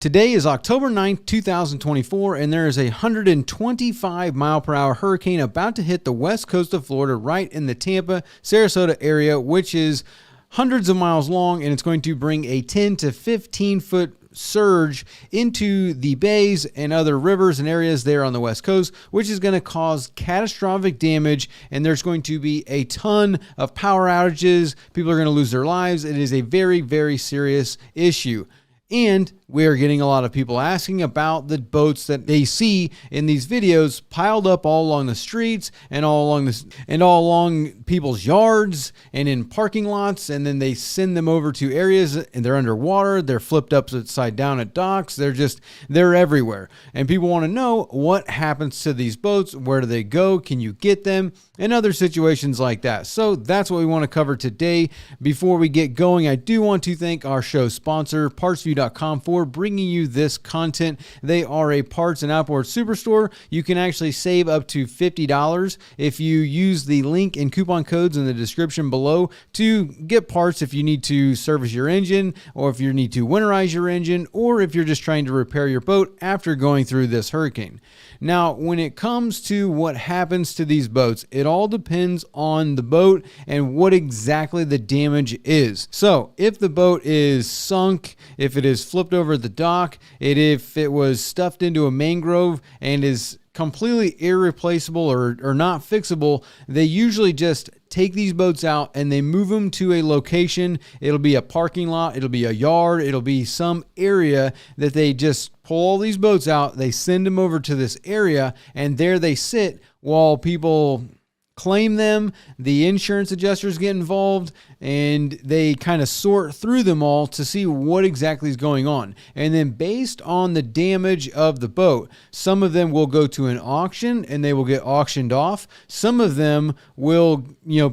Today is October 9th, 2024, and there is a 125 mile per hour hurricane about to hit the west coast of Florida, right in the Tampa, Sarasota area, which is hundreds of miles long, and it's going to bring a 10 to 15 foot surge into the bays and other rivers and areas there on the west coast, which is going to cause catastrophic damage, and there's going to be a ton of power outages. People are going to lose their lives. It is a very, very serious issue. And we are getting a lot of people asking about the boats that they see in these videos piled up all along the streets and all along people's yards and in parking lots, and then they send them over to areas and they're underwater, they're flipped upside down at docks, they're everywhere. And people want to know what happens to these boats, where do they go, can you get them, and other situations like that. So that's what we want to cover today. Before we get going, I do want to thank our show sponsor, PartsVu.com, for bringing you this content. They are a parts and outboard superstore. You can actually save up to $50 if you use the link and coupon codes in the description below to get parts if you need to service your engine, or if you need to winterize your engine, or if you're just trying to repair your boat after going through this hurricane. Now, when it comes to what happens to these boats, it all depends on the boat and what exactly the damage is. So if the boat is sunk, if it is flipped over the dock, if it was stuffed into a mangrove and is completely irreplaceable or not fixable, they usually just take these boats out and they move them to a location. It'll be a parking lot, it'll be a yard, it'll be some area that they just pull all these boats out, they send them over to this area, and there they sit while people claim them, the insurance adjusters get involved, and they kind of sort through them all to see what exactly is going on. And then based on the damage of the boat, some of them will go to an auction and they will get auctioned off. Some of them will,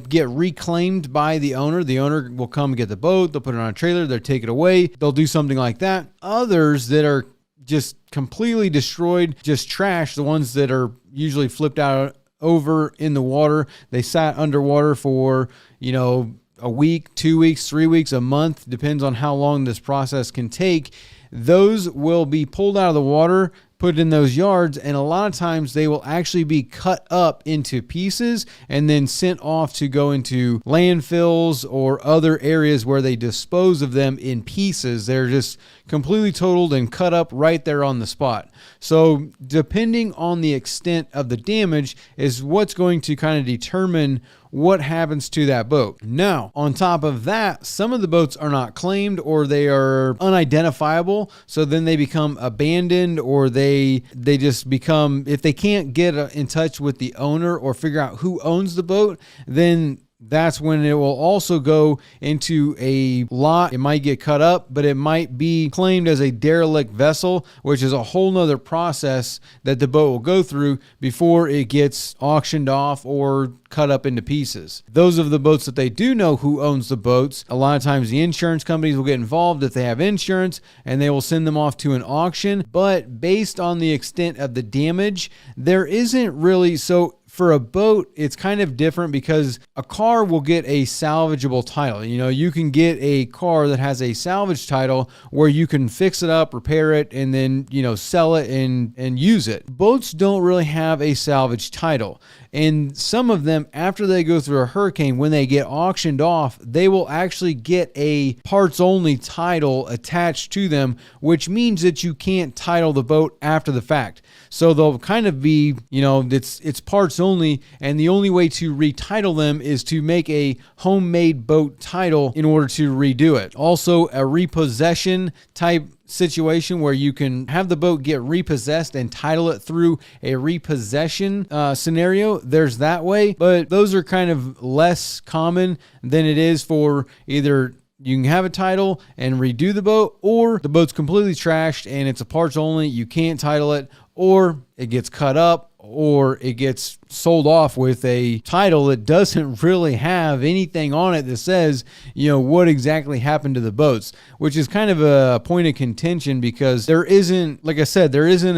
get reclaimed by the owner. The owner will come get the boat, they'll put it on a trailer, they'll take it away, they'll do something like that. Others that are just completely destroyed, just trash, the ones that are usually flipped out over in the water, they sat underwater for a week, 2 weeks, 3 weeks, a month, depends on how long this process can take. Those will be pulled out of the water, put in those yards, and a lot of times they will actually be cut up into pieces and then sent off to go into landfills or other areas where they dispose of them in pieces. They're just completely totaled and cut up right there on the spot. So depending on the extent of the damage is what's going to kind of determine what happens to that boat. Now, on top of that, some of the boats are not claimed or they are unidentifiable. So then they become abandoned, or they just become, if they can't get in touch with the owner or figure out who owns the boat, then that's when it will also go into a lot. It might get cut up, but it might be claimed as a derelict vessel, which is a whole nother process that the boat will go through before it gets auctioned off or cut up into pieces. Those of the boats that they do know who owns the boats, a lot of times the insurance companies will get involved if they have insurance, and they will send them off to an auction. But based on the extent of the damage, there isn't really, so for a boat, it's kind of different because a car will get a salvageable title. You can get a car that has a salvage title where you can fix it up, repair it, and then, sell it and use it. Boats don't really have a salvage title. And some of them, after they go through a hurricane, when they get auctioned off, they will actually get a parts only title attached to them, which means that you can't title the boat after the fact. So they'll kind of be, it's parts only, and the only way to retitle them is to make a homemade boat title in order to redo it. Also, a repossession type situation where you can have the boat get repossessed and title it through a repossession scenario. There's that way, but those are kind of less common than it is for either you can have a title and redo the boat, or the boat's completely trashed and it's a parts only, you can't title it, or it gets cut up, or it gets sold off with a title that doesn't really have anything on it that says, what exactly happened to the boats, which is kind of a point of contention because there isn't, like I said, there isn't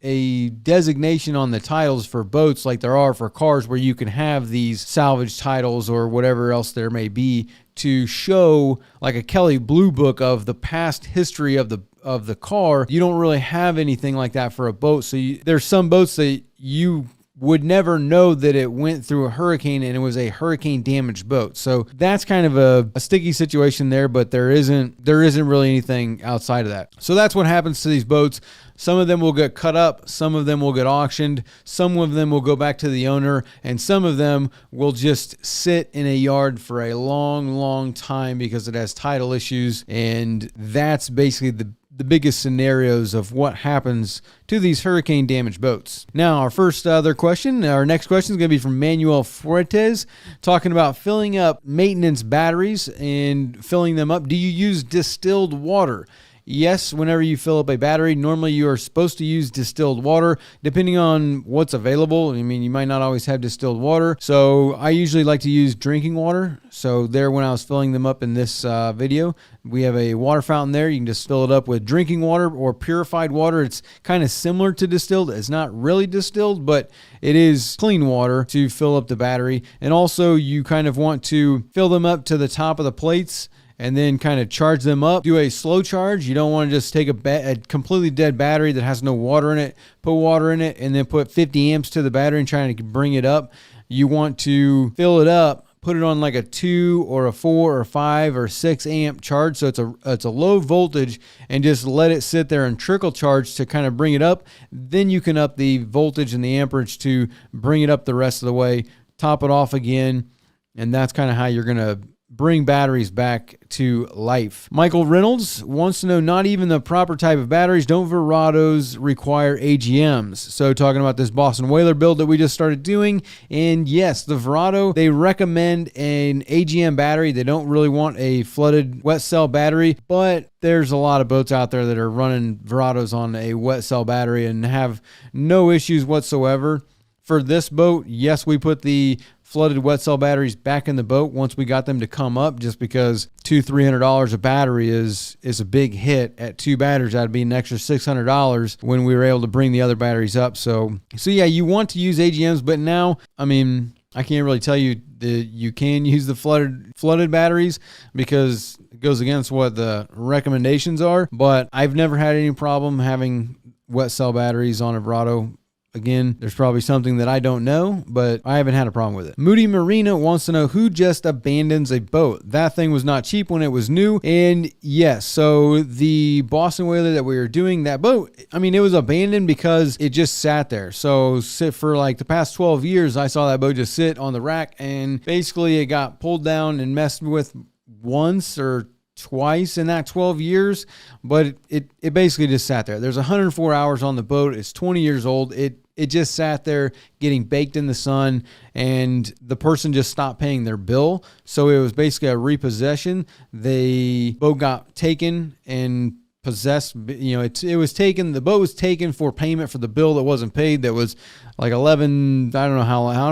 a designation on the titles for boats like there are for cars, where you can have these salvage titles or whatever else there may be to show like a Kelley Blue Book of the past history of of the car. You don't really have anything like that for a boat. So there's some boats that you would never know that it went through a hurricane and it was a hurricane damaged boat. So that's kind of a sticky situation there, but there isn't really anything outside of that. So that's what happens to these boats. Some of them will get cut up, some of them will get auctioned, some of them will go back to the owner, and some of them will just sit in a yard for a long, long time because it has title issues. And that's basically the biggest scenarios of what happens to these hurricane damaged boats. Now, our next question is going to be from Manuel Fuertes, talking about filling up maintenance batteries and filling them up. Do you use distilled water? Yes, whenever you fill up a battery, normally you are supposed to use distilled water, depending on what's available. I mean, you might not always have distilled water. So I usually like to use drinking water. So there, when I was filling them up in this video, we have a water fountain there. You can just fill it up with drinking water or purified water. It's kind of similar to distilled. It's not really distilled, but it is clean water to fill up the battery. And also you kind of want to fill them up to the top of the plates and then kind of charge them up. Do a slow charge. You don't want to just take a completely dead battery that has no water in it, put water in it, and then put 50 amps to the battery and trying to bring it up. You want to fill it up, put it on like a 2 or a 4 or 5 or 6 amp charge. So it's a low voltage, and just let it sit there and trickle charge to kind of bring it up. Then you can up the voltage and the amperage to bring it up the rest of the way, top it off again. And that's kind of how you're going to bring batteries back to life. Michael Reynolds wants to know, not even the proper type of batteries, don't Verados require AGMs? So talking about this Boston Whaler build that we just started doing, and yes, the Verado, they recommend an AGM battery. They don't really want a flooded wet cell battery, but there's a lot of boats out there that are running Verados on a wet cell battery and have no issues whatsoever. For this boat, yes, we put the flooded wet cell batteries back in the boat once we got them to come up, just because $200-300 a battery is a big hit. At 2 batteries, that'd be an extra $600 when we were able to bring the other batteries up. So yeah, you want to use AGMs, but now, I mean, I can't really tell you that you can use the flooded batteries because it goes against what the recommendations are. But I've never had any problem having wet cell batteries on a Verado. Again, there's probably something that I don't know, but I haven't had a problem with it. Moody Marina wants to know, who just abandons a boat? That thing was not cheap when it was new. And yes, so the Boston Whaler that we were doing, that boat, I mean, it was abandoned because it just sat there. So for like the past 12 years, I saw that boat just sit on the rack, and basically it got pulled down and messed with once or twice in that 12 years, but it basically just sat there. There's 104 hours on the boat. It's 20 years old. It just sat there getting baked in the sun, and the person just stopped paying their bill. So it was basically a repossession. The boat got taken and possessed. You know, it was taken. The boat was taken for payment for the bill that wasn't paid. That was like 11. I don't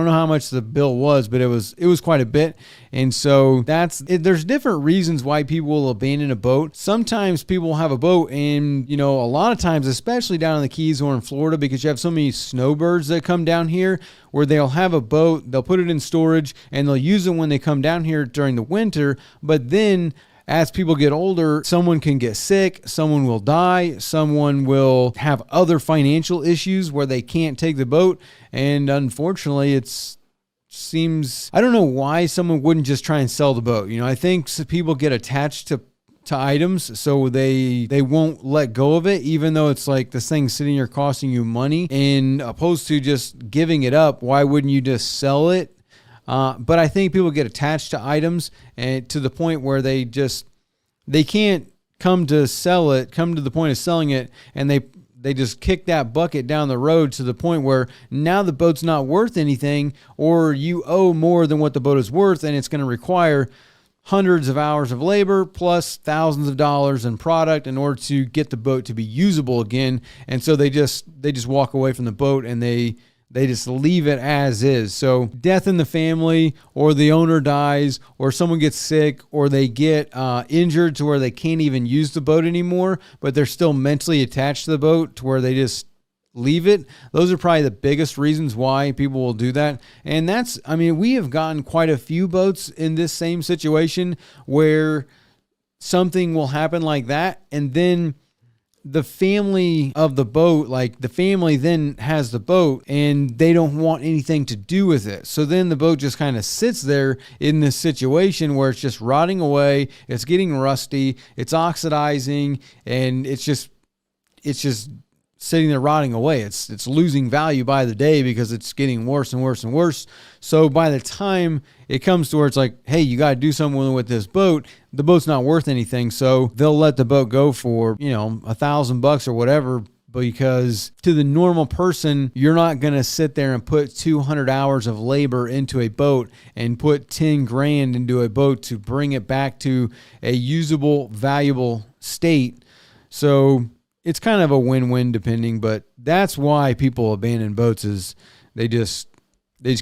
know how much the bill was, but it was quite a bit. And so there's different reasons why people will abandon a boat. Sometimes people have a boat, and you know, a lot of times, especially down in the Keys or in Florida, because you have so many snowbirds that come down here, where they'll have a boat, they'll put it in storage, and they'll use it when they come down here during the winter. But then as people get older, someone can get sick, someone will die, someone will have other financial issues where they can't take the boat. And unfortunately, I don't know why someone wouldn't just try and sell the boat. You know, I think people get attached to items, so they won't let go of it, even though it's like this thing sitting here costing you money. And opposed to just giving it up, why wouldn't you just sell it? But I think people get attached to items, and to the point where they can't come to the point of selling it, and they just kick that bucket down the road to the point where now the boat's not worth anything, or you owe more than what the boat is worth, and it's going to require hundreds of hours of labor plus thousands of dollars in product in order to get the boat to be usable again. And so they just walk away from the boat, and they just leave it as is. So death in the family, or the owner dies, or someone gets sick, or they get injured to where they can't even use the boat anymore, but they're still mentally attached to the boat to where they just leave it. Those are probably the biggest reasons why people will do that. And we have gotten quite a few boats in this same situation where something will happen like that, and then the family of the boat, like the family then has the boat and they don't want anything to do with it. So then the boat just kind of sits there in this situation where it's just rotting away. It's getting rusty. It's oxidizing, and it's just sitting there rotting away. It's losing value by the day because it's getting worse and worse and worse. So by the time it comes to where it's like, hey, you got to do something with this boat, the boat's not worth anything. So they'll let the boat go for, $1,000 or whatever, because to the normal person, you're not going to sit there and put 200 hours of labor into a boat and put 10 grand into a boat to bring it back to a usable, valuable state. So it's kind of a win-win depending, but that's why people abandon boats is they just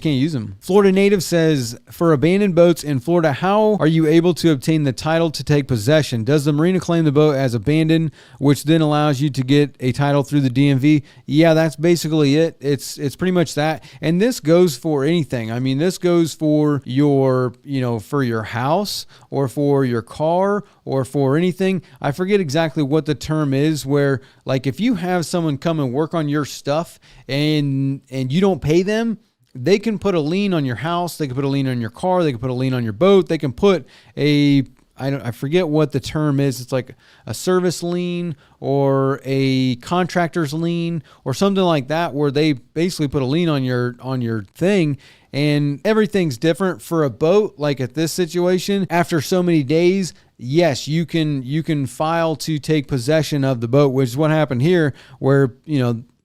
can't use them. Florida native says, for abandoned boats in Florida, how are you able to obtain the title to take possession? Does the marina claim the boat as abandoned, which then allows you to get a title through the DMV? Yeah, that's basically it. It's pretty much that. And this goes for anything. I mean, this goes for your, for your house or for your car or for anything. I forget exactly what the term is, where like if you have someone come and work on your stuff and you don't pay them, they can put a lien on your house. They can put a lien on your car. They can put a lien on your boat. They can put I forget what the term is. It's like a service lien or a contractor's lien or something like that, where they basically put a lien on your thing. And everything's different for a boat. Like at this situation, after so many days, yes, you can file to take possession of the boat, which is what happened here, where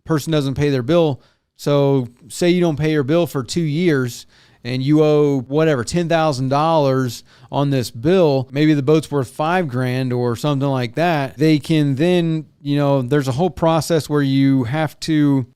person doesn't pay their bill. So say you don't pay your bill for 2 years and you owe whatever, $10,000 on this bill. Maybe the boat's worth $5,000 or something like that. They can then, there's a whole process where you have to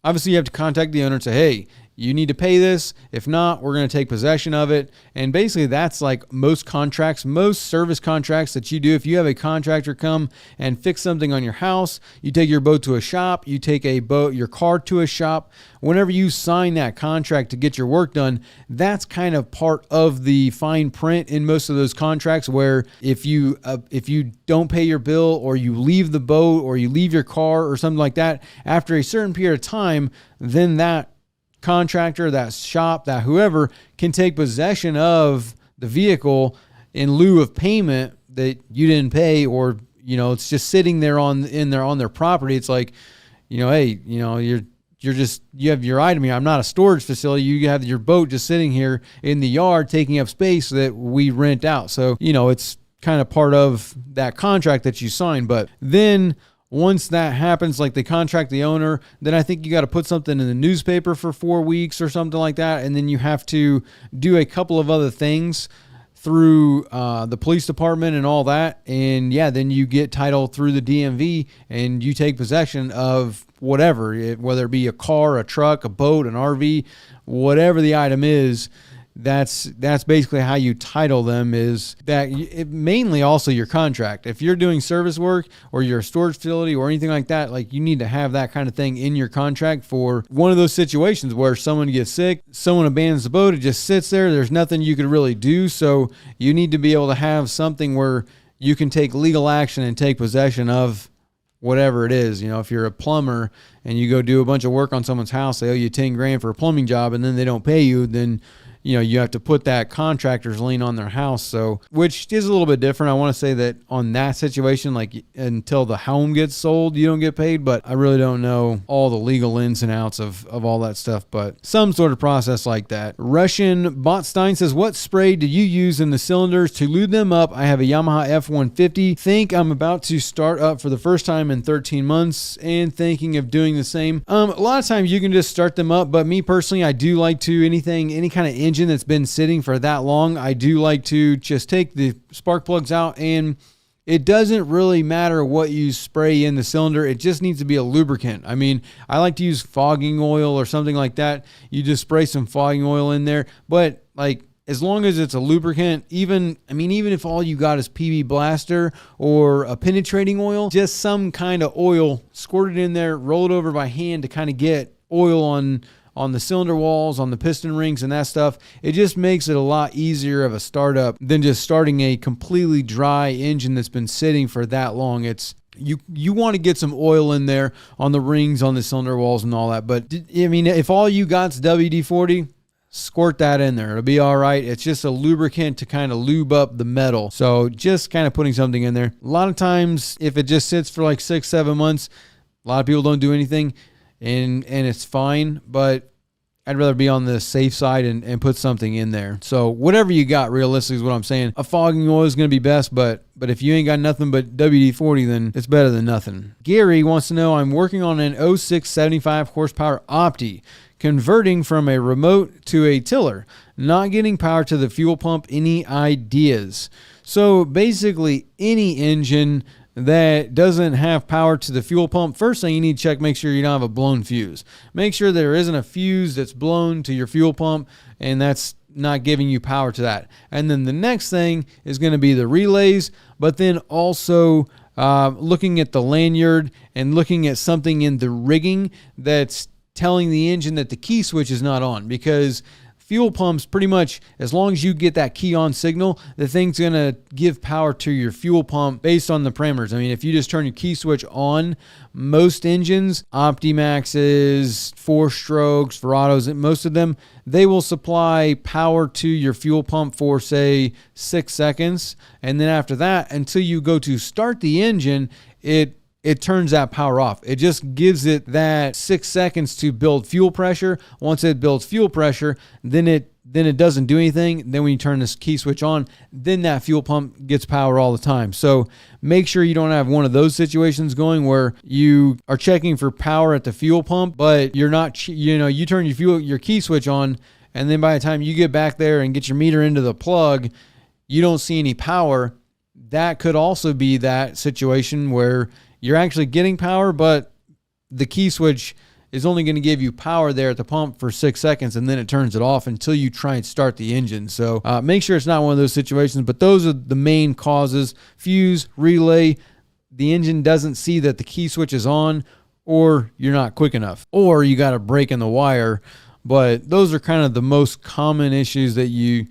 contact the owner and say, hey, you need to pay this. If not, we're going to take possession of it. And basically that's like most service contracts that you do. If you have a contractor come and fix something on your house, you take your boat to a shop, you take your car to a shop. Whenever you sign that contract to get your work done, that's kind of part of the fine print in most of those contracts, where if you don't pay your bill or you leave the boat or you leave your car or something like that, after a certain period of time, then that contractor, that shop, that whoever can take possession of the vehicle in lieu of payment that you didn't pay, or it's just sitting there on their property. It's like, hey, you have your item here. I'm not a storage facility. You have your boat just sitting here in the yard taking up space that we rent out. So it's kind of part of that contract that you sign. But then once that happens, like they contract the owner, then I think you got to put something in the newspaper for 4 weeks or something like that. And then you have to do a couple of other things through the police department and all that. And yeah, then you get title through the DMV and you take possession of whatever, whether it be a car, a truck, a boat, an RV, whatever the item is. That's basically how you title them, is that mainly also your contract. If you're doing service work or you're a storage facility or anything like that, like you need to have that kind of thing in your contract for one of those situations where someone gets sick, someone abandons the boat, it just sits there. There's nothing you could really do. So you need to be able to have something where you can take legal action and take possession of whatever it is. If you're a plumber and you go do a bunch of work on someone's house, they owe you 10 grand for a plumbing job and then they don't pay you, then you have to put that contractor's lien on their house. So, which is a little bit different. I want to say that on that situation, like until the home gets sold, you don't get paid, but I really don't know all the legal ins and outs of all that stuff, but some sort of process like that. Russian Botstein says, what spray do you use in the cylinders to lube them up? I have a Yamaha F-150. Think I'm about to start up for the first time in 13 months and thinking of doing the same. A lot of times you can just start them up, but me personally, I do like to any kind of engine that's been sitting for that long, I do like to just take the spark plugs out, and it doesn't really matter what you spray in the cylinder. It just needs to be a lubricant. I mean, I like to use fogging oil or something like that. You just spray some fogging oil in there, but like as long as it's a lubricant, even if all you got is PB Blaster or a penetrating oil, just some kind of oil squirted in there, rolled over by hand to kind of get oil on the cylinder walls, on the piston rings and that stuff. It just makes it a lot easier of a startup than just starting a completely dry engine that's been sitting for that long. It's You want to get some oil in there on the rings, on the cylinder walls and all that. But I mean, if all you got's WD-40, squirt that in there. It'll be all right. It's just a lubricant to kind of lube up the metal. So just kind of putting something in there. A lot of times, if it just sits for like 6-7 months, a lot of people don't do anything and it's fine, but I'd rather be on the safe side and put something in there. So whatever you got, realistically, is what I'm saying. A fogging oil is going to be best, but if you ain't got nothing but WD-40, then it's better than nothing. Gary wants to know, I'm working on an 06 75 horsepower Opti, converting from a remote to a tiller, not getting power to the fuel pump. Any ideas? So basically, any engine that doesn't have power to the fuel pump, first thing you need to check, make sure you don't have a blown fuse. Make sure there isn't a fuse that's blown to your fuel pump and that's not giving you power to that. And then the next thing is going to be the relays, but then also looking at the lanyard and looking at something in the rigging that's telling the engine that the key switch is not on, because fuel pumps, pretty much as long as you get that key on signal, the thing's going to give power to your fuel pump based on the parameters. I mean, if you just turn your key switch on, most engines, Optimaxes, 4-strokes, Verados, most of them, they will supply power to your fuel pump for, say, 6 seconds. And then after that, until you go to start the engine, it turns that power off. It just gives it that 6 seconds to build fuel pressure. Once it builds fuel pressure, then it doesn't do anything. Then when you turn this key switch on, then that fuel pump gets power all the time. So make sure you don't have one of those situations going where you are checking for power at the fuel pump, but you're not, you turn your key switch on, and then by the time you get back there and get your meter into the plug, you don't see any power. That could also be that situation where you're actually getting power, but the key switch is only going to give you power there at the pump for 6 seconds, and then it turns it off until you try and start the engine. So make sure it's not one of those situations, but those are the main causes. Fuse, relay, the engine doesn't see that the key switch is on, or you're not quick enough, or you got a break in the wire. But those are kind of the most common issues that you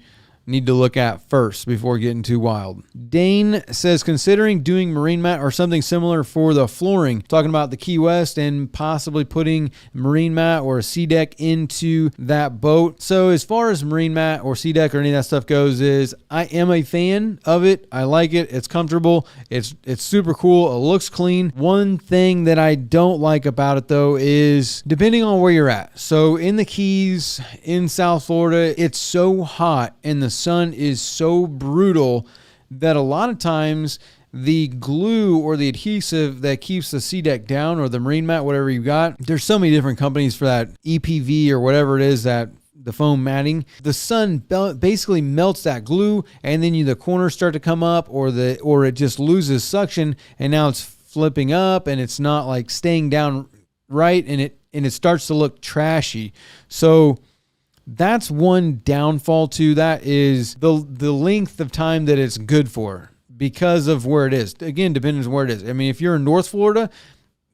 need to look at first before getting too wild. Dane says, considering doing marine mat or something similar for the flooring, talking about the Key West and possibly putting marine mat or a sea deck into that boat. So as far as marine mat or sea deck or any of that stuff goes, is I am a fan of it. I like it. It's comfortable. It's super cool. It looks clean. One thing that I don't like about it though is depending on where you're at. So in the Keys, in South Florida, it's so hot and the sun is so brutal that a lot of times the glue or the adhesive that keeps the sea deck down or the marine mat, whatever you got, there's so many different companies for that EPV or whatever it is, that the foam matting, the sun basically melts that glue, and then the corners start to come up, or it just loses suction, and now it's flipping up and it's not like staying down right, and it starts to look trashy. So that's one downfall to that, is the length of time that it's good for because of where it is. Again, depending on where it is. I mean, if you're in North Florida,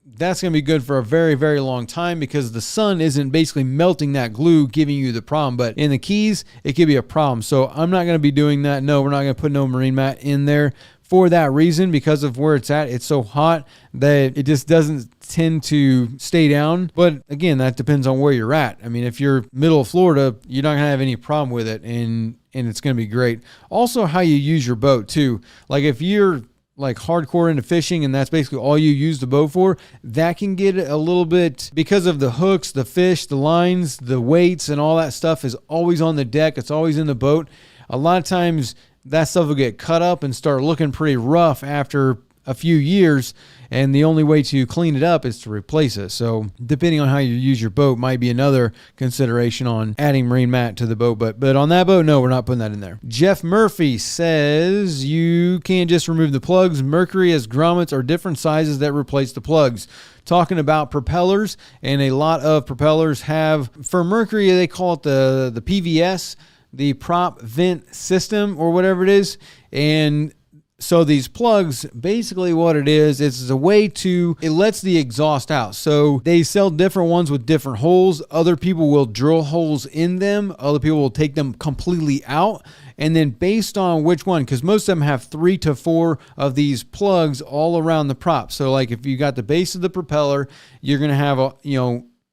that's going to be good for a very, very long time because the sun isn't basically melting that glue, giving you the problem. But in the Keys, it could be a problem. So I'm not going to be doing that. No, we're not going to put no marine mat in there for that reason, because of where it's at. It's so hot that it just doesn't tend to stay down. But again, that depends on where you're at. I mean, if you're middle of Florida, you're not going to have any problem with it, and it's going to be great. Also, how you use your boat too. Like if you're like hardcore into fishing and that's basically all you use the boat for, that can get a little bit, because of the hooks, the fish, the lines, the weights, and all that stuff is always on the deck. It's always in the boat. A lot of times that stuff will get cut up and start looking pretty rough after a few years, and the only way to clean it up is to replace it. So depending on how you use your boat might be another consideration on adding marine mat to the boat. But on that boat, no, we're not putting that in there. Jeff Murphy says you can't just remove the plugs. Mercury has grommets or different sizes that replace the plugs. Talking about propellers, and a lot of propellers have, for Mercury, they call it the PVS, the prop vent system or whatever it is. And So these plugs, basically what it is a way to, it lets the exhaust out. So they sell different ones with different holes. Other people will drill holes in them. Other people will take them completely out. And then based on which one, because most of them have 3 to 4 of these plugs all around the prop. So like if you got the base of the propeller, you're going to have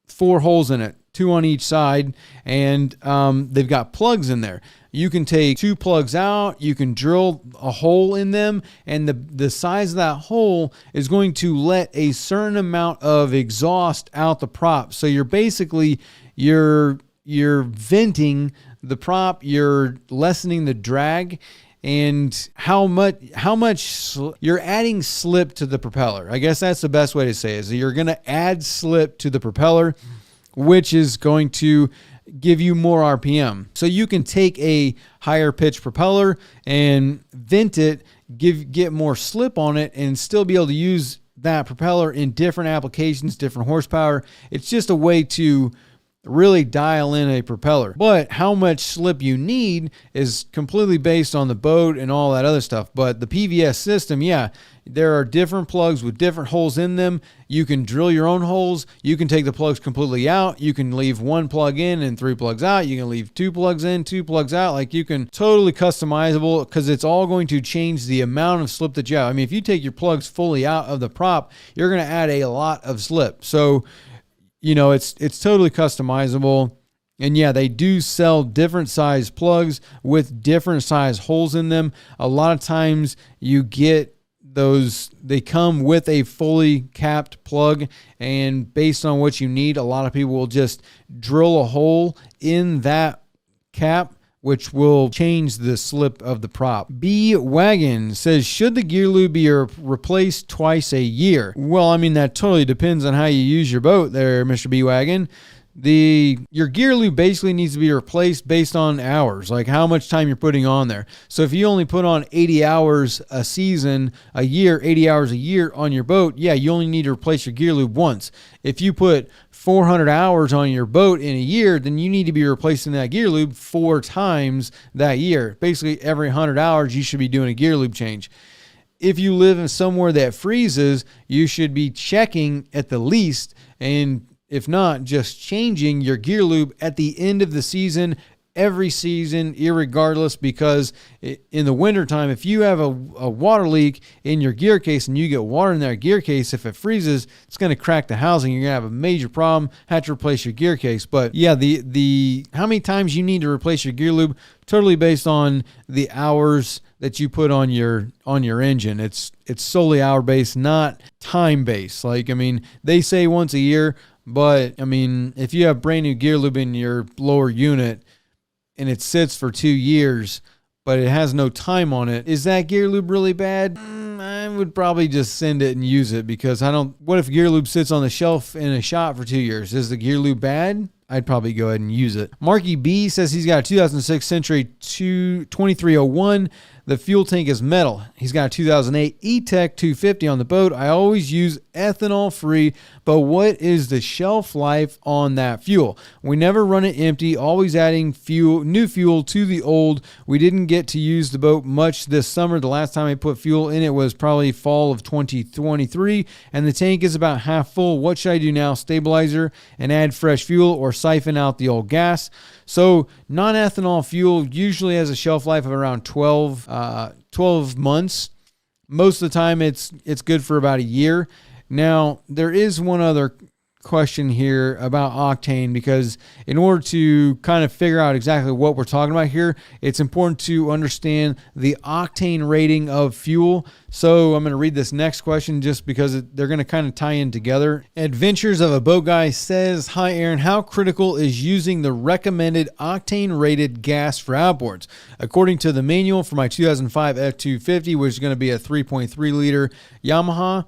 4 holes in it, 2 on each side, and they've got plugs in there. You can take 2 plugs out, you can drill a hole in them, and the size of that hole is going to let a certain amount of exhaust out the prop. So you're basically, you're venting the prop, you're lessening the drag, and how much you're adding slip to the propeller. I guess that's the best way to say it, is you're going to add slip to the propeller, which is going to give you more RPM. So you can take a higher pitch propeller and vent it, get more slip on it, and still be able to use that propeller in different applications, different horsepower. It's just a way to really dial in a propeller. But how much slip you need is completely based on the boat and all that other stuff. But the PVS system, yeah, there are different plugs with different holes in them. You can drill your own holes. You can take the plugs completely out. You can leave 1 plug in and 3 plugs out. You can leave 2 plugs in, 2 plugs out. Like, you can totally customizable, because it's all going to change the amount of slip that you have. I mean, if you take your plugs fully out of the prop, you're going to add a lot of slip. So, it's totally customizable. And yeah, they do sell different size plugs with different size holes in them. A lot of times you get those, they come with a fully capped plug, and based on what you need, a lot of people will just drill a hole in that cap, which will change the slip of the prop. B Wagon says, should the gear lube be replaced twice a year? Well, I mean, that totally depends on how you use your boat there, Mr. B Wagon. Your gear lube basically needs to be replaced based on hours, like how much time you're putting on there. So if you only put on 80 hours a season, a year, 80 hours a year on your boat, yeah, you only need to replace your gear lube once. If you put 400 hours on your boat in a year, then you need to be replacing that gear lube 4 times that year. Basically, every 100 hours, you should be doing a gear lube change. If you live in somewhere that freezes, you should be checking at the least, and if not, just changing your gear lube at the end of the season, every season, irregardless, because in the wintertime, if you have a water leak in your gear case and you get water in that gear case, if it freezes, it's going to crack the housing. You're going to have a major problem, have to replace your gear case. But yeah, the how many times you need to replace your gear lube, totally based on the hours that you put on your engine. It's solely hour based, not time based. Like, I mean, they say once a year, but I mean, if you have brand new gear lube in your lower unit and it sits for 2 years, but it has no time on it, is that gear lube really bad? I would probably just send it and use it, because what if gear lube sits on the shelf in a shop for 2 years? Is the gear lube bad? I'd probably go ahead and use it. Marky B says he's got a 2006 Century 2301. The fuel tank is metal. He's got a 2008 E-Tech 250 on the boat. I always use ethanol free, but what is the shelf life on that fuel? We never run it empty, always adding new fuel to the old. We didn't get to use the boat much this summer. The last time I put fuel in it was probably fall of 2023, and the tank is about half full. What should I do now? Stabilizer and add fresh fuel, or siphon out the old gas? So non-ethanol fuel usually has a shelf life of around 12 months. Most of the time it's good for about a year. Now, there is one other question here about octane, because in order to kind of figure out exactly what we're talking about here, it's important to understand the octane rating of fuel. So I'm going to read this next question just because they're going to kind of tie in together. Adventures of a Boat Guy says, hi Aaron, how critical is using the recommended octane rated gas for outboards? According to the manual for my 2005 F250, which is going to be a 3.3 liter Yamaha,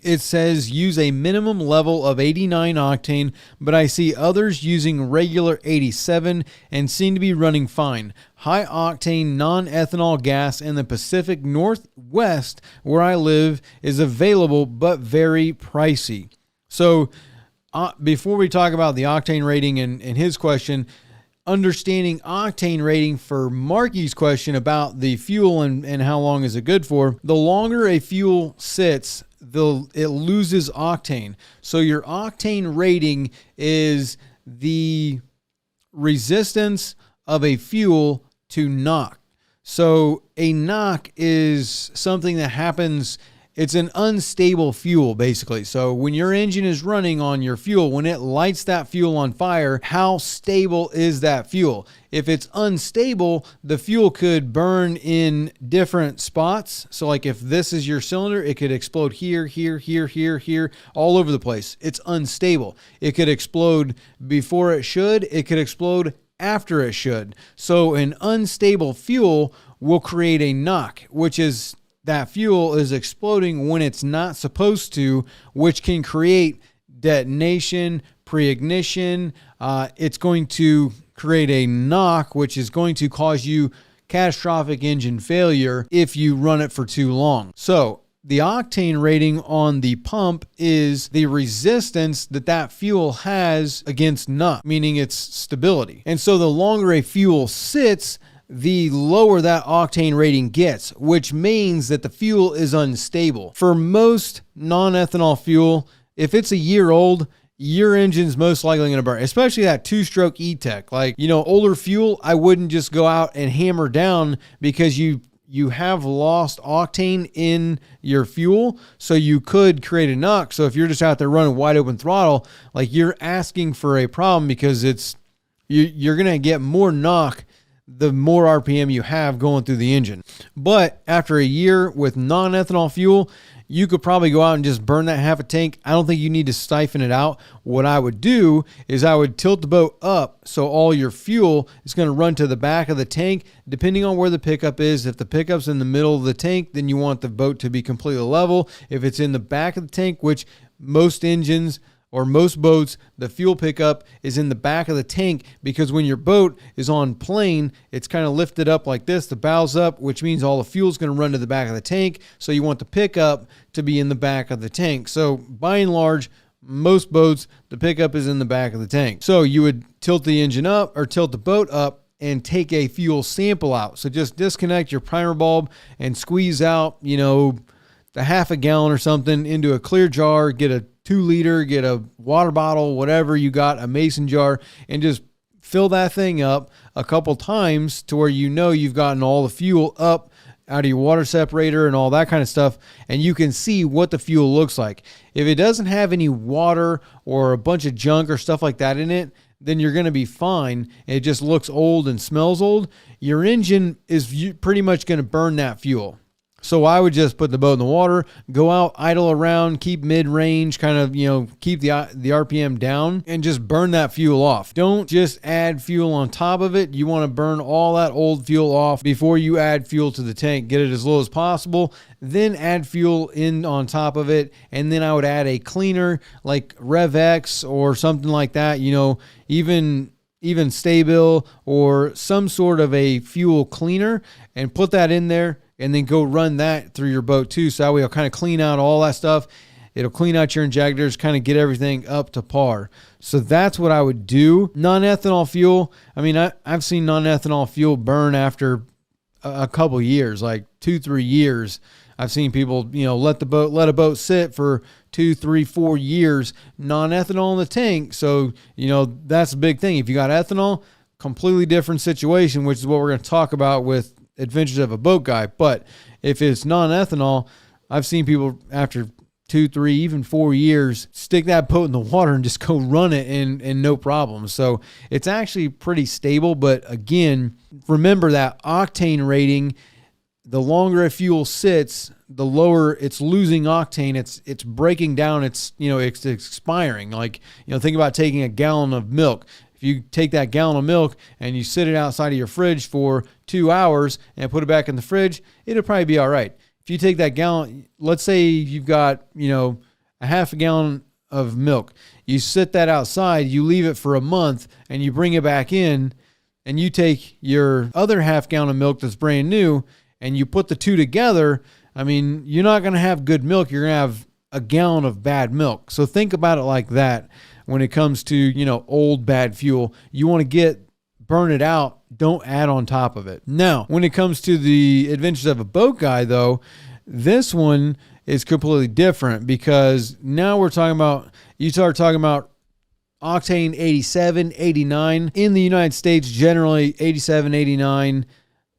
it says use a minimum level of 89 octane, but I see others using regular 87 and seem to be running fine. High octane non-ethanol gas in the Pacific Northwest, where I live, is available but very pricey. So before we talk about the octane rating and his question, understanding octane rating for Marky's question about the fuel and how long is it good for, the longer a fuel sits, it loses octane. So your octane rating is the resistance of a fuel to knock. So a knock is something that happens. It's an unstable fuel, basically. So when your engine is running on your fuel, when it lights that fuel on fire, how stable is that fuel? If it's unstable, the fuel could burn in different spots. So like if this is your cylinder, it could explode here, here, here, here, here, all over the place. It's unstable. It could explode before it should. It could explode after it should. So an unstable fuel will create a knock, which is that fuel is exploding when it's not supposed to, which can create detonation, pre-ignition. It's going to create a knock, which is going to cause you catastrophic engine failure if you run it for too long. So the octane rating on the pump is the resistance that fuel has against knock, meaning its stability. And so the longer a fuel sits, the lower that octane rating gets, which means that the fuel is unstable. For most non-ethanol fuel, if it's a year old, your engine's most likely going to burn, especially that two-stroke E-Tech. Like, older fuel, I wouldn't just go out and hammer down because you have lost octane in your fuel, so you could create a knock. So if you're just out there running wide open throttle, like you're asking for a problem because you're going to get more knock the more RPM you have going through the engine. But after a year with non-ethanol fuel, you could probably go out and just burn that half a tank. I don't think you need to siphon it out. What I would do is I would tilt the boat up so all your fuel is going to run to the back of the tank, depending on where the pickup is. If the pickup's in the middle of the tank, then you want the boat to be completely level. If it's in the back of the tank, which most engines or most boats, the fuel pickup is in the back of the tank, because when your boat is on plane, it's kind of lifted up like this, the bow's up, which means all the fuel is going to run to the back of the tank. So you want the pickup to be in the back of the tank. So by and large, most boats, the pickup is in the back of the tank. So you would tilt the engine up or tilt the boat up and take a fuel sample out. So just disconnect your primer bulb and squeeze out, the half a gallon or something into a clear jar, get a 2 liter, get a water bottle, whatever you got, a mason jar, and just fill that thing up a couple times to where you've gotten all the fuel up out of your water separator and all that kind of stuff, and you can see what the fuel looks like. If it doesn't have any water or a bunch of junk or stuff like that in it, then you're going to be fine. It just looks old and smells old. Your engine is pretty much going to burn that fuel. So I would just put the boat in the water, go out, idle around, keep mid-range, kind of, keep the RPM down, and just burn that fuel off. Don't just add fuel on top of it. You want to burn all that old fuel off before you add fuel to the tank. Get it as low as possible, then add fuel in on top of it, and then I would add a cleaner like RevX or something like that, even Stabil or some sort of a fuel cleaner, and put that in there. And then go run that through your boat too. So that way it'll kind of clean out all that stuff. It'll clean out your injectors, kind of get everything up to par. So that's what I would do. Non-ethanol fuel, I've seen non-ethanol fuel burn after a couple years, like 2-3 years. I've seen people, let a boat sit for 2, 3, 4 years, non-ethanol in the tank. So, that's a big thing. If you got ethanol, completely different situation, which is what we're going to talk about with Adventures of a Boat Guy. But if it's non-ethanol, I've seen people after 2, 3, even 4 years stick that boat in the water and just go run it and no problem. So it's actually pretty stable. But again, remember that octane rating, the longer a fuel sits, the lower it's losing octane. It's breaking down. It's expiring. Like, think about taking a gallon of milk. If you take that gallon of milk and you sit it outside of your fridge for 2 hours and put it back in the fridge, it'll probably be all right. If you take that gallon, let's say you've got, a half a gallon of milk, you sit that outside, you leave it for a month, and you bring it back in, and you take your other half gallon of milk that's brand new, and you put the two together, you're not going to have good milk. You're going to have a gallon of bad milk. So think about it like that. When it comes to, old bad fuel, you want to get burn it out. Don't add on top of it. Now, when it comes to the Adventures of a Boat Guy, though, this one is completely different, because now we're talking about, you start talking about octane 87, 89. In the United States, generally 87, 89,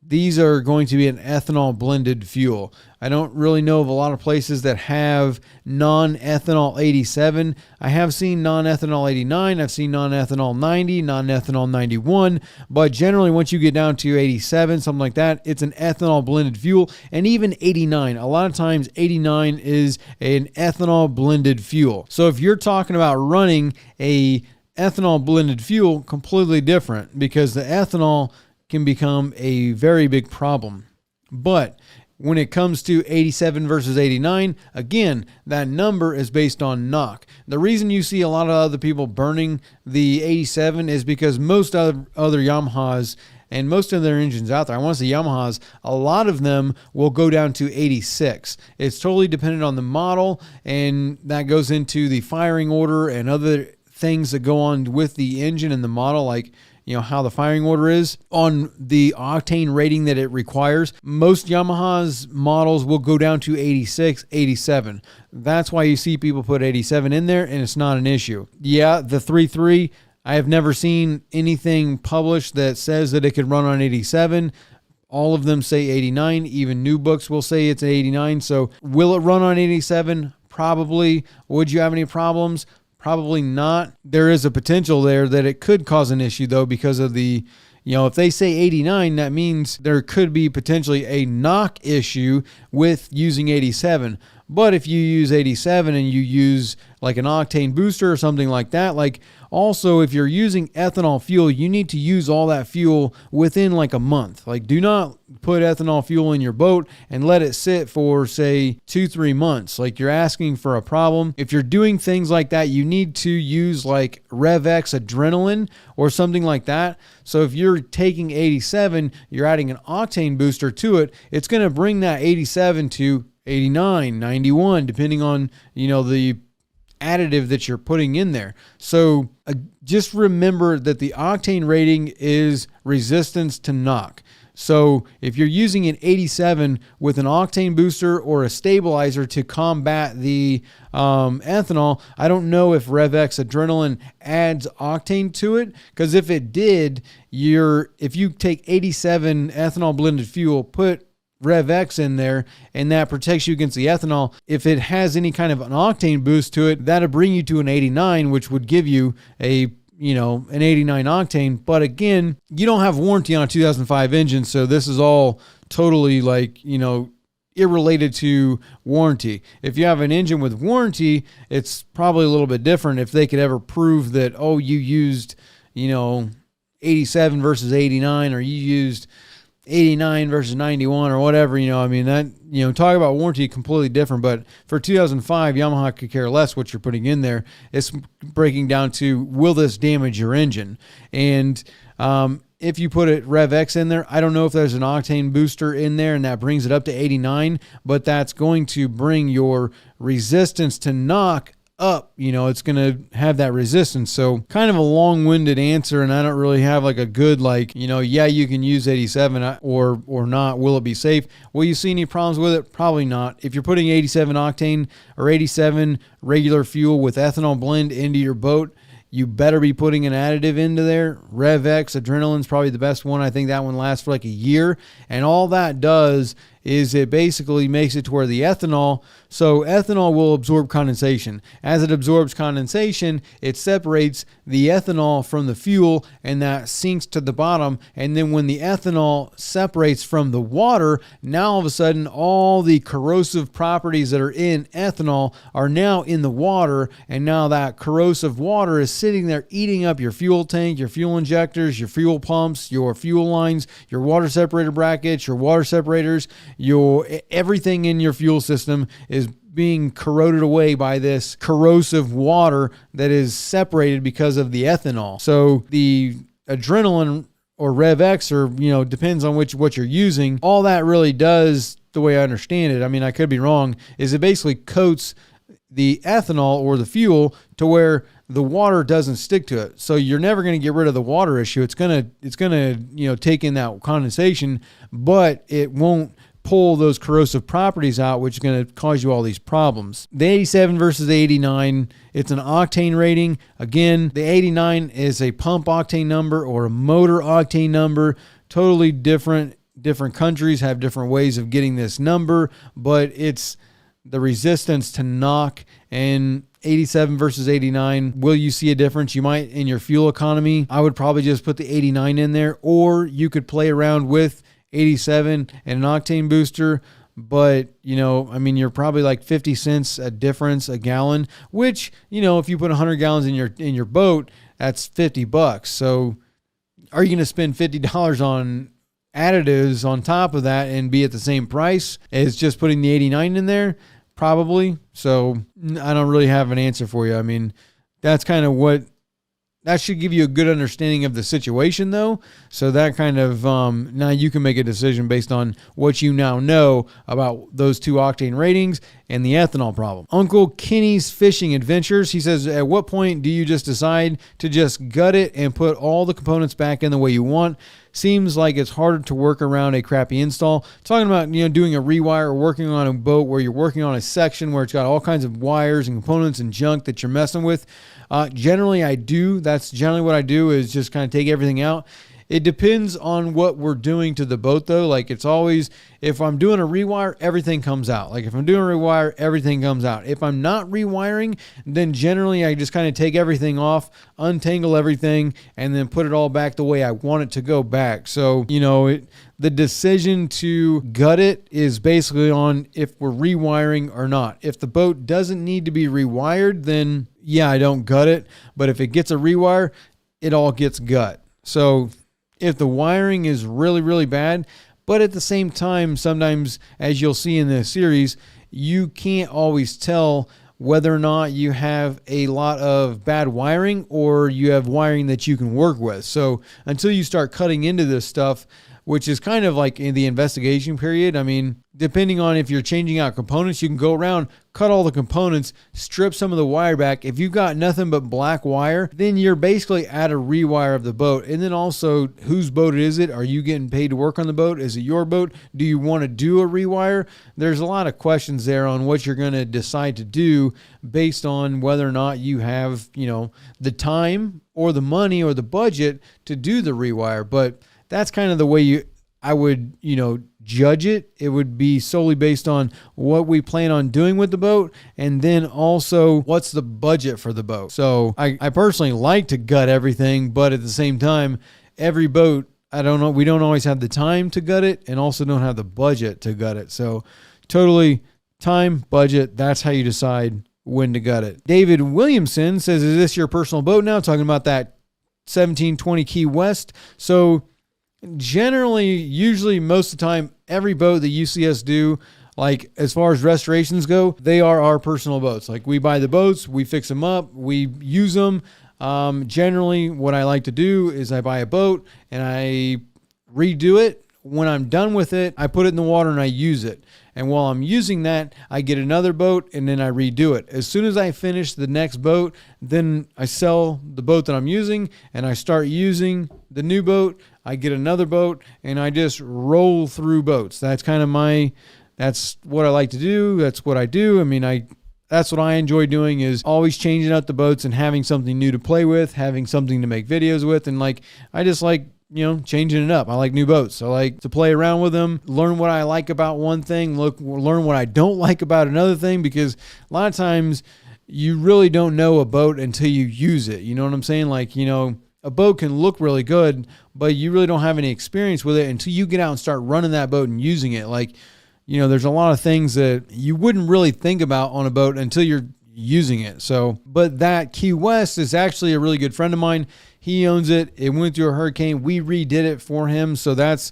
these are going to be an ethanol blended fuel. I don't really know of a lot of places that have non-ethanol 87. I have seen non-ethanol 89. I've seen non-ethanol 90, non-ethanol 91. But generally, once you get down to 87, something like that, it's an ethanol blended fuel. And even 89. A lot of times, 89 is an ethanol blended fuel. So if you're talking about running a ethanol blended fuel, completely different, because the ethanol can become a very big problem. But when it comes to 87 versus 89, again, that number is based on knock. The reason you see a lot of other people burning the 87 is because most other Yamahas and most of their engines out there, I want to say Yamahas, a lot of them will go down to 86. It's totally dependent on the model, and that goes into the firing order and other things that go on with the engine and the model, like how the firing order is on the octane rating that it requires. Most Yamaha's models will go down to 86, 87. That's why you see people put 87 in there, and it's not an issue. Yeah, the 3.3, I have never seen anything published that says that it could run on 87. All of them say 89. Even new books will say it's 89. So will it run on 87? Probably. Would you have any problems? Probably not. There is a potential there that it could cause an issue, though, because of the, if they say 89, that means there could be potentially a knock issue with using 87. But if you use 87 and you use like an octane booster or something like that, like also if you're using ethanol fuel, you need to use all that fuel within like a month. Like, do not put ethanol fuel in your boat and let it sit for say 2-3 months. Like, you're asking for a problem. If you're doing things like that, you need to use like RevX adrenaline or something like that. So if you're taking 87, you're adding an octane booster to it, it's going to bring that 87 to 89, 91, depending on, the additive that you're putting in there. So just remember that the octane rating is resistance to knock. So if you're using an 87 with an octane booster or a stabilizer to combat the ethanol, I don't know if RevX adrenaline adds octane to it, because if it did, if you take 87 ethanol blended fuel, put RevX in there, and that protects you against the ethanol. If it has any kind of an octane boost to it, that'll bring you to an 89, which would give you an 89 octane. But again, you don't have warranty on a 2005 engine, so this is all totally irrelated to warranty. If you have an engine with warranty, it's probably a little bit different. If they could ever prove that, you used 87 versus 89, or you used 89 versus 91 or whatever, talk about warranty, completely different. But for 2005, Yamaha could care less what you're putting in there. It's breaking down to, will this damage your engine? And if you put RevX in there, I don't know if there's an octane booster in there and that brings it up to 89, but that's going to bring your resistance to knock up. It's going to have that resistance. So kind of a long-winded answer, and I don't really have like a good you can use 87 or not. Will it be safe? Will you see any problems with it? Probably not. If you're putting 87 octane or 87 regular fuel with ethanol blend into your boat, you better be putting an additive into there. RevX adrenaline's probably the best one. I think that one lasts for like a year, and all that does is it basically makes it to where the ethanol will absorb condensation. As it absorbs condensation, it separates the ethanol from the fuel, and that sinks to the bottom. And then when the ethanol separates from the water, now all of a sudden all the corrosive properties that are in ethanol are now in the water, and now that corrosive water is sitting there eating up your fuel tank, your fuel injectors, your fuel pumps, your fuel lines, your water separator brackets, your water separators. Everything in your fuel system is being corroded away by this corrosive water that is separated because of the ethanol. So the adrenaline or RevX, or depends on what you're using, all that really does, the way I understand it, I mean, I could be wrong, is it basically coats the ethanol or the fuel to where the water doesn't stick to it. So you're never going to get rid of the water issue. It's going to take in that condensation, but it won't pull those corrosive properties out, which is going to cause you all these problems. The 87 versus the 89, it's an octane rating. Again, the 89 is a pump octane number or a motor octane number. Totally different. Different countries have different ways of getting this number, but it's the resistance to knock. And 87 versus 89, will you see a difference? You might in your fuel economy. I would probably just put the 89 in there, or you could play around with 87 and an octane booster. But, you're probably like 50 cents a difference a gallon, which, if you put 100 gallons in your boat, that's $50. So are you going to spend $50 on additives on top of that and be at the same price as just putting the 89 in there? Probably. So I don't really have an answer for you. That's kind of that should give you a good understanding of the situation, though. So that kind of, now you can make a decision based on what you now know about those two octane ratings and the ethanol problem. Uncle Kenny's Fishing Adventures, he says, at what point do you just decide to just gut it and put all the components back in the way you want? Seems like it's harder to work around a crappy install. Talking about, doing a rewire or working on a boat where you're working on a section where it's got all kinds of wires and components and junk that you're messing with. Generally, I do. That's generally what I do, is just kind of take everything out. It depends on what we're doing to the boat, though. Like, it's always, if I'm doing a rewire, everything comes out. Like, if I'm doing a rewire, everything comes out. If I'm not rewiring, then generally I just kind of take everything off, untangle everything, and then put it all back the way I want it to go back. So, the decision to gut it is basically on if we're rewiring or not. If the boat doesn't need to be rewired, then yeah, I don't gut it. But if it gets a rewire, it all gets gut. So if the wiring is really, really bad, but at the same time, sometimes, as you'll see in the series, you can't always tell whether or not you have a lot of bad wiring or you have wiring that you can work with. So until you start cutting into this stuff, which is kind of like in the investigation period. Depending on if you're changing out components, you can go around, cut all the components, strip some of the wire back. If you've got nothing but black wire, then you're basically at a rewire of the boat. And then also, whose boat is it? Are you getting paid to work on the boat? Is it your boat? Do you want to do a rewire? There's a lot of questions there on what you're going to decide to do based on whether or not you have, the time or the money or the budget to do the rewire. But that's kind of the way I would, judge it. It would be solely based on what we plan on doing with the boat, and then also what's the budget for the boat. So I personally like to gut everything, but at the same time, every boat, I don't know, we don't always have the time to gut it and also don't have the budget to gut it. So totally time, budget, that's how you decide when to gut it. David Williamson says, is this your personal boat now? Talking about that 1720 Key West. So generally, usually most of the time, every boat that you see us do, like as far as restorations go, they are our personal boats. Like, we buy the boats, we fix them up, we use them. Generally, what I like to do is I buy a boat and I redo it. When I'm done with it, I put it in the water and I use it. And while I'm using that, I get another boat and then I redo it. As soon as I finish the next boat, then I sell the boat that I'm using and I start using the new boat. I get another boat and I just roll through boats. That's kind of that's what I like to do. That's what I do. That's what I enjoy doing, is always changing out the boats and having something new to play with, having something to make videos with. And I just like, changing it up. I like new boats. I like to play around with them, learn what I like about one thing, learn what I don't like about another thing, because a lot of times you really don't know a boat until you use it. You know what I'm saying? A boat can look really good, but you really don't have any experience with it until you get out and start running that boat and using it. There's a lot of things that you wouldn't really think about on a boat until you're using it. So, but that Key West is actually a really good friend of mine. He owns it. It went through a hurricane. We redid it for him. So that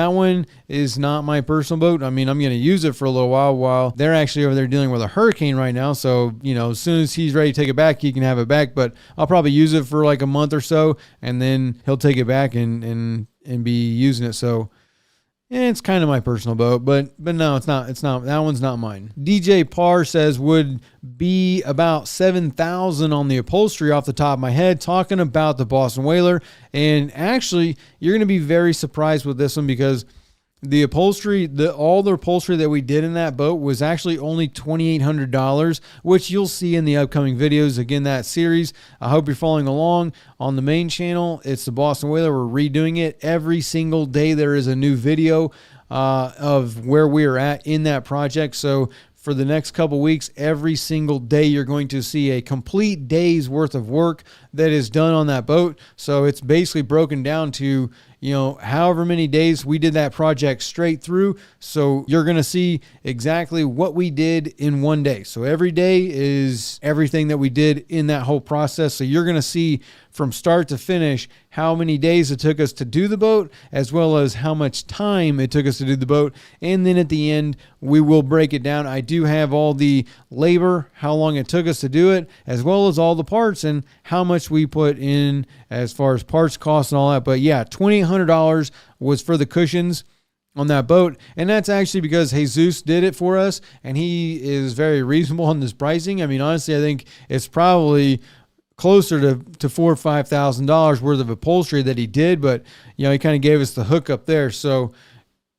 one is not my personal boat. I'm going to use it for a little while they're actually over there dealing with a hurricane right now. So, as soon as he's ready to take it back, he can have it back, but I'll probably use it for like a month or so, and then he'll take it back and be using it. So It's kind of my personal boat, but no, it's not. It's not. That one's not mine. DJ Parr says would be about $7,000 on the upholstery off the top of my head, talking about the Boston Whaler. And actually, you're going to be very surprised with this one because the upholstery, all the upholstery that we did in that boat was actually only $2,800, which you'll see in the upcoming videos. Again, that series, I hope you're following along on the main channel. It's the Boston Whaler. We're redoing it every single day. There is a new video of where we are at in that project. So for the next couple weeks, every single day, you're going to see a complete day's worth of work that is done on that boat. So it's basically broken down to, however many days we did that project straight through. So you're going to see exactly what we did in one day. So every day is everything that we did in that whole process. So you're going to see from start to finish how many days it took us to do the boat, as well as how much time it took us to do the boat. And then at the end, we will break it down. I do have all the labor, how long it took us to do it, as well as all the parts and how much we put in as far as parts costs and all that. But yeah, $2,800 was for the cushions on that boat. And that's actually because Jesus did it for us, and he is very reasonable on this pricing. I mean, honestly, I think it's probably closer to $4,000 or $5,000 worth of upholstery that he did, but he kind of gave us the hook up there. So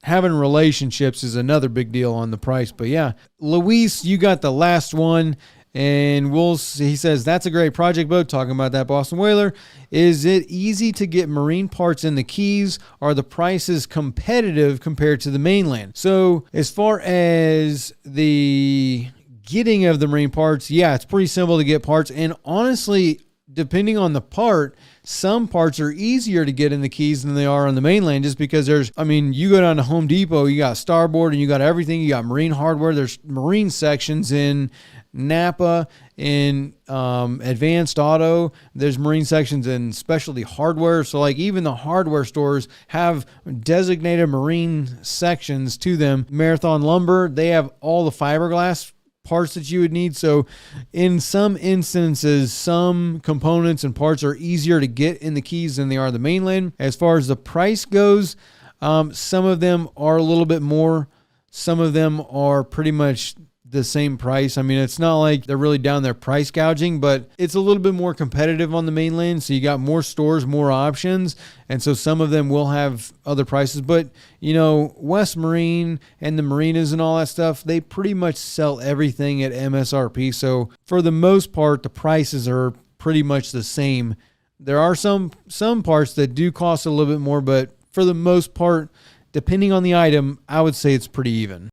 having relationships is another big deal on the price. But yeah, Luis, you got the last one, and he says that's a great project boat, talking about that Boston Whaler. Is it easy to get marine parts in the Keys? Are the prices competitive compared to the mainland? So as far as the getting of the marine parts, yeah, it's pretty simple to get parts. And honestly, depending on the part, some parts are easier to get in the Keys than they are on the mainland, just because you go down to Home Depot, you got Starboard and you got everything. You got marine hardware. There's marine sections in Napa, in Advanced Auto. There's marine sections in Specialty Hardware. So like even the hardware stores have designated marine sections to them. Marathon Lumber, they have all the fiberglass parts that you would need. So in some instances, some components and parts are easier to get in the Keys than they are the mainland. As far as the price goes, some of them are a little bit more. Some of them are pretty much the same price. I mean, it's not like they're really down there price gouging, but it's a little bit more competitive on the mainland. So you got more stores, more options. And so some of them will have other prices, but West Marine and the marinas and all that stuff, they pretty much sell everything at MSRP. So for the most part, the prices are pretty much the same. There are some parts that do cost a little bit more, but for the most part, depending on the item, I would say it's pretty even.